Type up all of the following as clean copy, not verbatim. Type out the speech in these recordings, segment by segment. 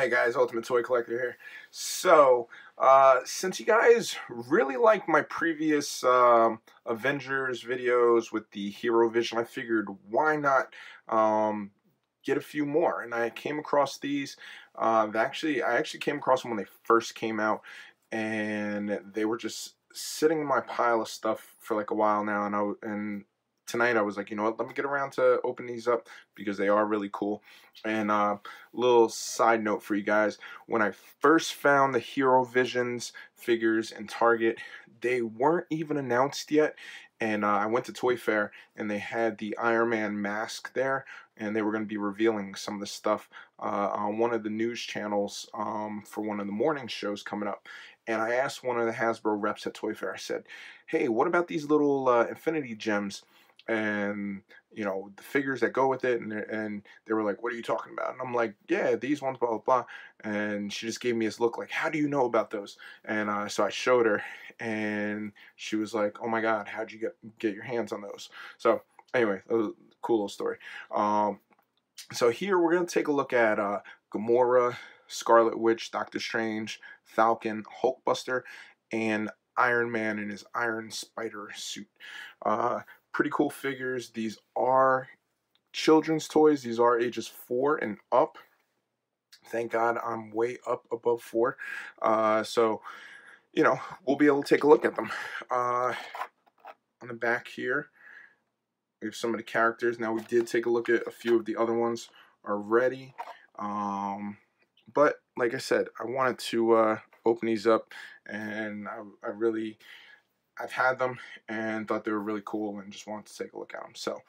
Hey guys, Ultimate Toy Collector here. So, since you guys really like my previous Avengers videos with the Hero Vision, I figured why not get a few more. And I came across these. I actually came across them when they first came out, and they were just sitting in my pile of stuff for like a while now. And tonight I was like, you know what, let me get around to open these up because they are really cool. And little side note for you guys, when I first found the Hero Visions figures in Target, they weren't even announced yet. And I went to Toy Fair and they had the Iron Man mask there, and they were going to be revealing some of the stuff on one of the news channels for one of the morning shows coming up. And I asked one of the Hasbro reps at Toy Fair, I said, hey, what about these little Infinity Gems and, you know, the figures that go with it? And they were like, what are you talking about? And I'm like, yeah, these ones, blah, blah, blah. And she just gave me this look like, how do you know about those? And so I showed her, and she was like, oh my God, how'd you get your hands on those? So anyway, that was a cool little story. So here we're going to take a look at Gamora, Scarlet Witch, Doctor Strange, Falcon, Hulkbuster, and Iron Man in his Iron Spider suit. Pretty cool figures. These are children's toys. These are ages 4 and up. Thank God I'm way up above 4. So, you know, we'll be able to take a look at them. On the back here, we have some of the characters. Now, we did take a look at a few of the other ones already. But, like I said, I wanted to open these up, and I've had them and thought they were really cool and just wanted to take a look at them. So,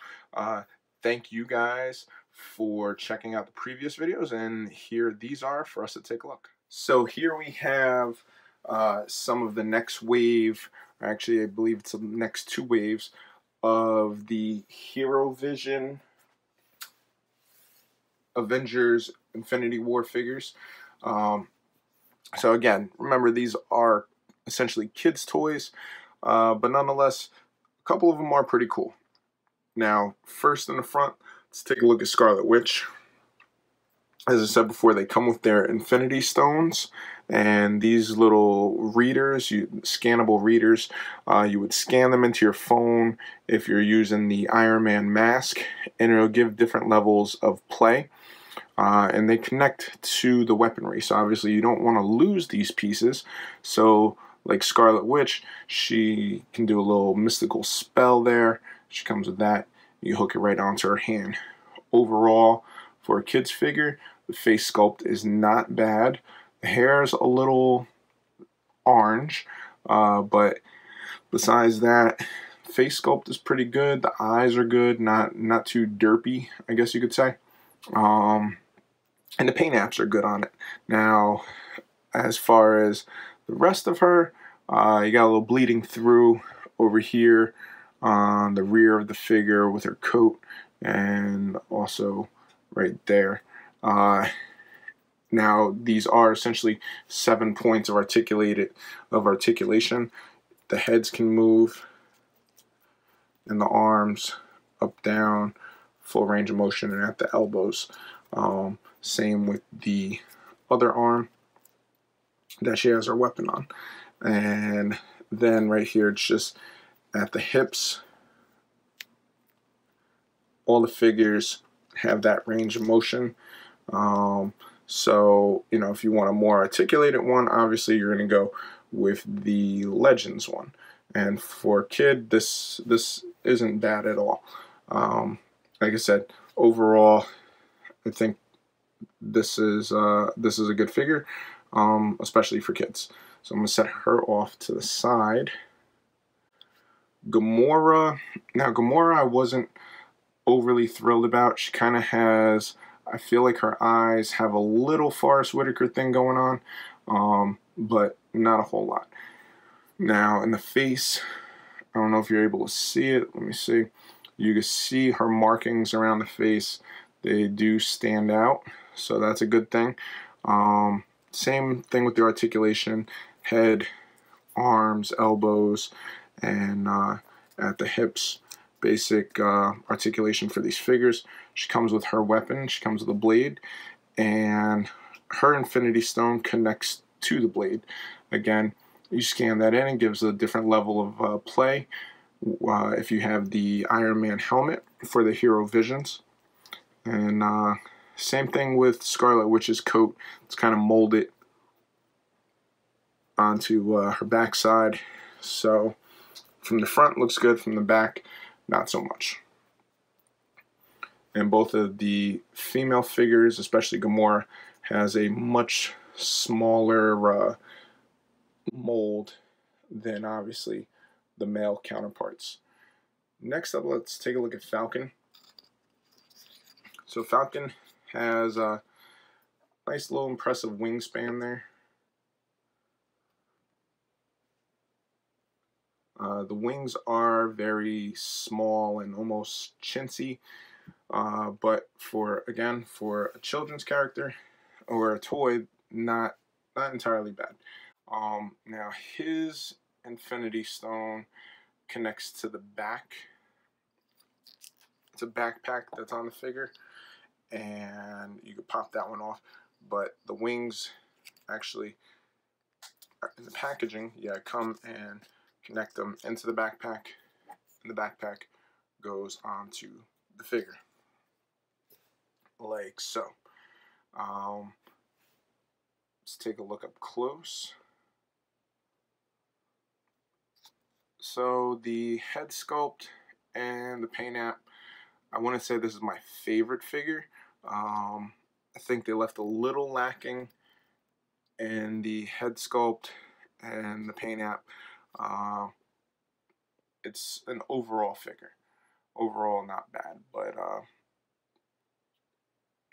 thank you guys for checking out the previous videos, and here these are for us to take a look. So here we have some of the next wave, or actually I believe it's the next 2 waves of the Hero Vision Avengers Infinity War figures. So again, remember, these are essentially kids' toys, but nonetheless, a couple of them are pretty cool. Now, first in the front, let's take a look at Scarlet Witch. As I said before, they come with their Infinity Stones, and these little readers, scannable readers, you would scan them into your phone if you're using the Iron Man mask, and it'll give different levels of play. And they connect to the weaponry, so obviously you don't want to lose these pieces. So like Scarlet Witch, she can do a little mystical spell there. She comes with that. You hook it right onto her hand. Overall, for a kid's figure, the face sculpt is not bad. The hair is a little orange, but besides that, face sculpt is pretty good. The eyes are good, not too derpy, I guess you could say. And the paint apps are good on it. Now, as far as the rest of her, you got a little bleeding through over here on the rear of the figure with her coat, and also right there. Now, these are essentially 7 points of articulation. The heads can move, and the arms up, down, full range of motion, and at the elbows. Same with the other arm that she has her weapon on. And then right here, it's just at the hips. All the figures have that range of motion. So, you know, if you want a more articulated one, obviously you're going to go with the Legends one. And for a kid, this isn't bad at all. Like I said, overall, I think this is a good figure, especially for kids. So I'm going to set her off to the side. Gamora. Now, Gamora I wasn't overly thrilled about. She kind of has, I feel like her eyes have a little Forrest Whitaker thing going on, but not a whole lot. Now, in the face, I don't know if you're able to see it. Let me see. You can see her markings around the face. They do stand out, so that's a good thing. Same thing with the articulation, head, arms, elbows, and at the hips. Basic articulation for these figures. She comes with her weapon. She comes with a blade, and her Infinity Stone connects to the blade. Again, you scan that in and gives a different level of play. If you have the Iron Man helmet for the hero visions. And same thing with Scarlet Witch's coat. It's kind of molded onto her backside. So from the front looks good, from the back not so much. And both of the female figures, especially Gamora, has a much smaller mold than obviously the male counterparts. Next up, let's take a look at Falcon. So Falcon has a nice little impressive wingspan there. The wings are very small and almost chintzy, but for a children's character or a toy, not entirely bad. Now his Infinity Stone connects to the back. It's a backpack that's on the figure, and you could pop that one off. But the wings actually, in the packaging, come and connect them into the backpack, and the backpack goes onto the figure, like so. Let's take a look up close. So the head sculpt and the paint app, I want to say this is my favorite figure. I think they left a little lacking in the head sculpt and the paint app. It's an overall figure. Overall, not bad, but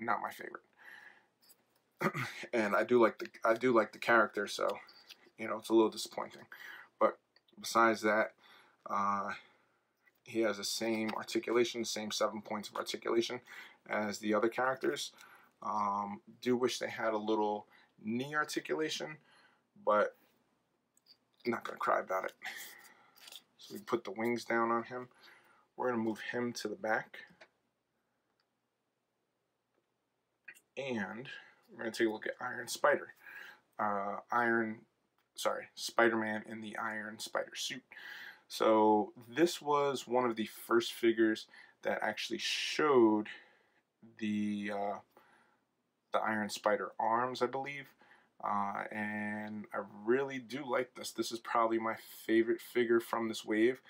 not my favorite. And I do like the character, so it's a little disappointing. But besides that, he has the same articulation, same 7 points of articulation as the other characters. Do wish they had a little knee articulation, but I'm not gonna cry about it. So we put the wings down on him. We're gonna move him to the back, and we're gonna take a look at Spider-Man in the Iron Spider suit. So this was one of the first figures that actually showed the Iron Spider arms, I believe. And I really do like this. This is probably my favorite figure from this wave.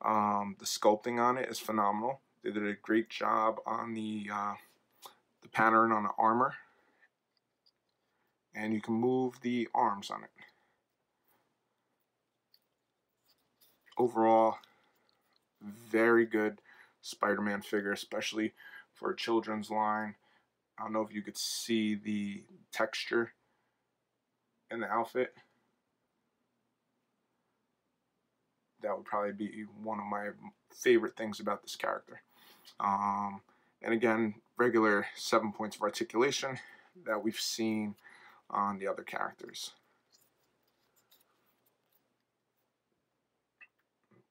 The sculpting on it is phenomenal. They did a great job on the pattern on the armor. And you can move the arms on it. Overall, very good Spider-Man figure, especially for a children's line. I don't know if you could see the texture in the outfit. That would probably be one of my favorite things about this character. And again, regular 7 points of articulation that we've seen on the other characters.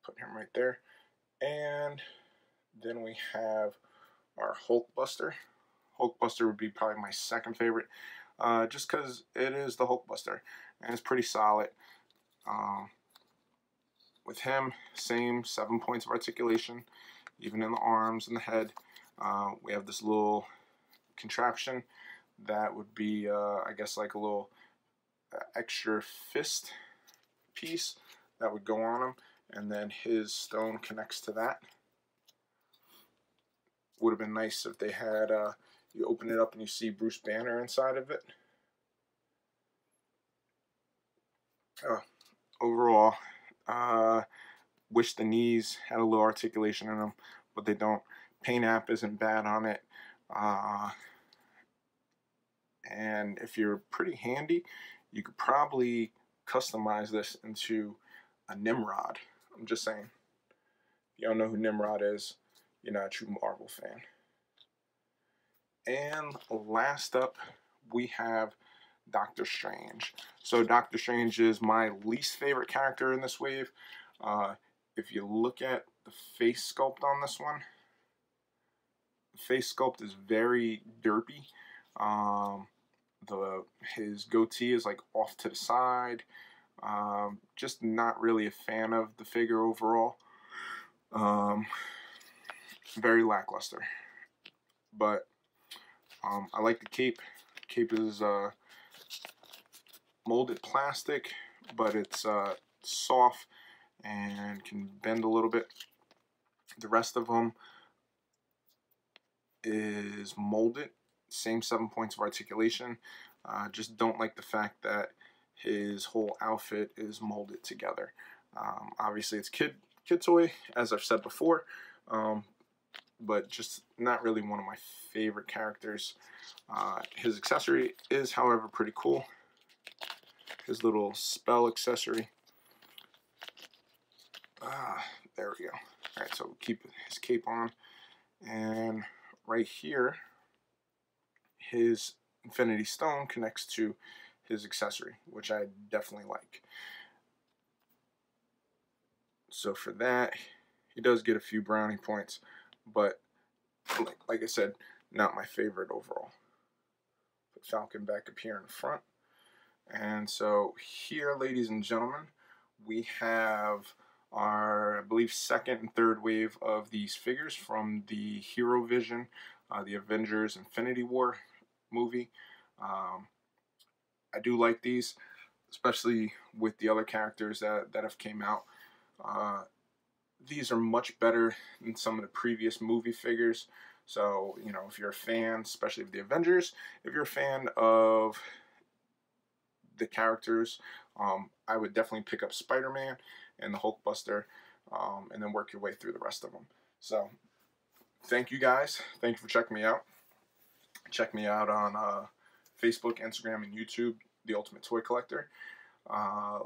Put him right there. And then we have our Hulkbuster. Hulkbuster would be probably my second favorite, just because it is the Hulkbuster, and it's pretty solid. With him, same 7 points of articulation, even in the arms and the head. We have this little contraption that would be, I guess, like a little extra fist piece that would go on him, and then his stone connects to that. Would have been nice if they had, you open it up and you see Bruce Banner inside of it. Overall, wish the knees had a little articulation in them, but they don't. Paint app isn't bad on it. And if you're pretty handy, you could probably customize this into a Nimrod. I'm just saying. If you don't know who Nimrod is, you're not a true Marvel fan. And last up, we have Doctor Strange. So Doctor Strange is my least favorite character in this wave. If you look at the face sculpt on this one, the face sculpt is very derpy. his goatee is like off to the side. Just not really a fan of the figure overall. Very lackluster. But I like the cape. Cape is molded plastic, but it's soft and can bend a little bit. The rest of them is molded, same 7 points of articulation. Just don't like the fact that his whole outfit is molded together. Obviously it's kid toy, as I've said before, but just not really one of my favorite characters. His accessory is, however, pretty cool. His little spell accessory. There we go. Alright, so keep his cape on. And right here, his Infinity Stone connects to his accessory, which I definitely like. So for that, he does get a few brownie points, but like I said, not my favorite overall. Put Falcon back up here in the front. And so here, ladies and gentlemen, we have our, I believe, second and third wave of these figures from the Hero Vision, the Avengers Infinity War movie. I do like these, especially with the other characters that have came out. These are much better than some of the previous movie figures. So, you know, if you're a fan, especially of the Avengers, if you're a fan of the characters, I would definitely pick up Spider-Man and the Hulkbuster, and then work your way through the rest of them. So, thank you guys. Thank you for checking me out. Check me out on Facebook, Instagram, and YouTube, The Ultimate Toy Collector.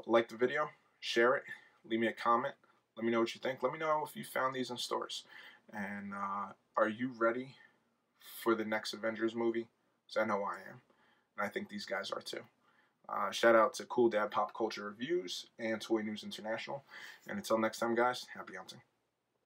Like the video, share it, leave me a comment. Let me know what you think. Let me know if you found these in stores. And are you ready for the next Avengers movie? Because I know I am. And I think these guys are too. Shout out to Cool Dad Pop Culture Reviews and Toy News International. And until next time, guys, happy hunting.